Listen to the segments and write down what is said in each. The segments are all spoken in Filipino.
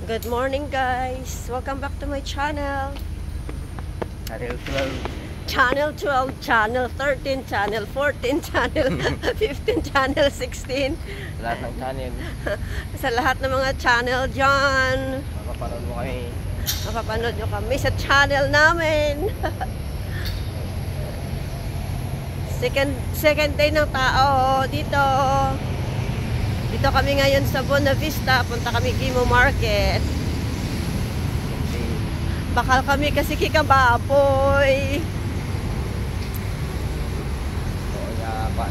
Good morning, guys. Welcome back to my channel. Channel 12. Channel 12, Channel 13, Channel 14, Channel 15, Channel 16. Lahat ng channel. Sa lahat ng mga channel dyan. Mapapanood mo kami. Mapapanood nyo kami sa channel namin. Second day ng tao dito. Dito kami ngayon sa Buena Vista. Punta kami Gimo Market. Bakal kami kasi kikababoy. Oo nga pa.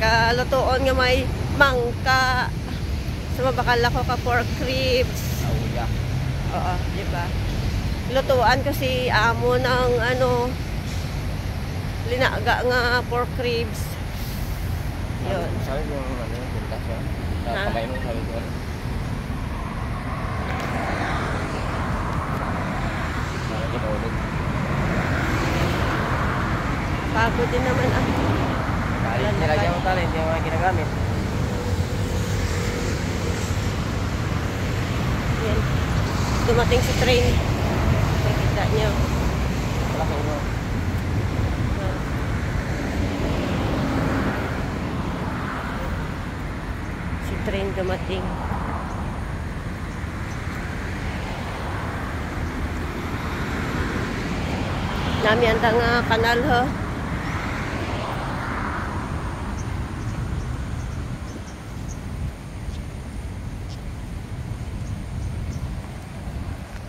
Kalutuon nga may mangka. Sumabakal ako ka pork ribs. Nauya. Oo, di ba? Lutuan kasi amo ng linaga nga pork ribs. Yun. Sabi ko yung buntas yun. Ha? Pagkain mo sabi ko. Ulit. Pagod din naman ah. Kahit nilagyan mo tali, hindi mo ginagamit. Yan. Dumating si train. Nakikita niyo. Wala kayo mo. Si train dumating. Nami andang kanal ho.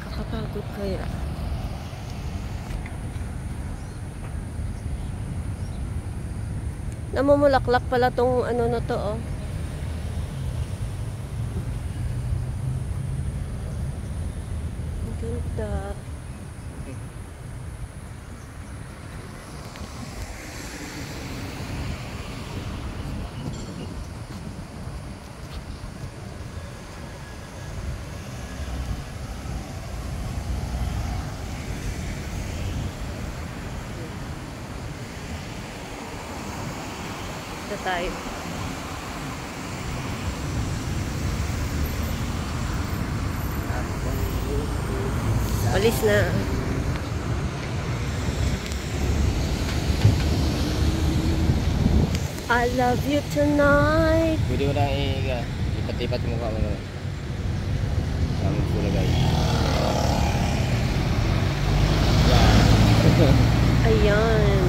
Kakapagod kaya. Namumulaklak pala tong na to oh. Ang ganda. Ito tayo. Walis na. I love you tonight. Pwede mo lang ipat-ipat mo ka mo. Sabi ko na guys. Ayan.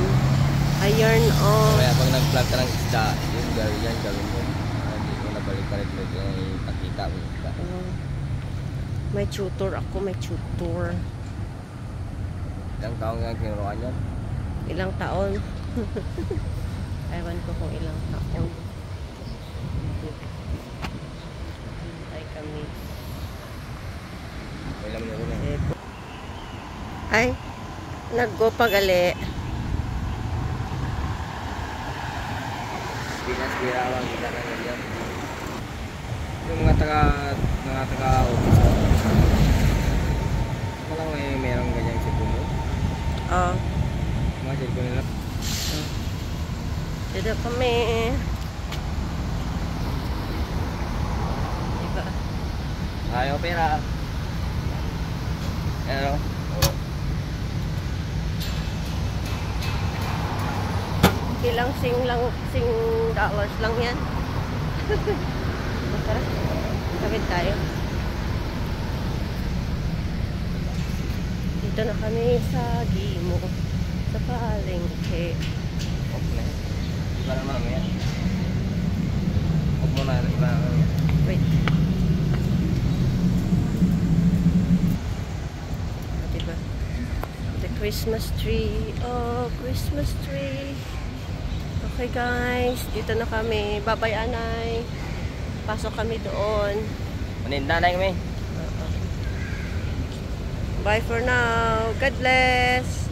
Ayan oh. Kaya pag nag-vlog ka ng isda, yung gawin mo. Hindi ko nabalik-balik ipakita mo isda. May tutor ako, may tutor. Ilang taong nga kinuruan yan? Ilang taon? Ewan ko kung ilang taon. Hintay kami. May laman na rin eh. Ay, nag-go pagali. Pinas-pirawang kita na ganyan. Yung mga taga-office ko. Walang mayroong ganyang cellphone mo. Oh. Mga cellphone nila. Dito kami. Diba? Ayaw pera. Ano? Oo. Ilang sing dollars lang yan. Tara, tawid tayo. Dito na kami sa Gimo, sa palengke. Off na yan. Iba naman yan. Off mo na. Iba naman yan. Wait. Diba? The Christmas tree. Oh, Christmas tree. Okay guys, dito na kami. Bye-bye Anay. Pasok kami doon. Maninda na kami. Bye for now. God bless.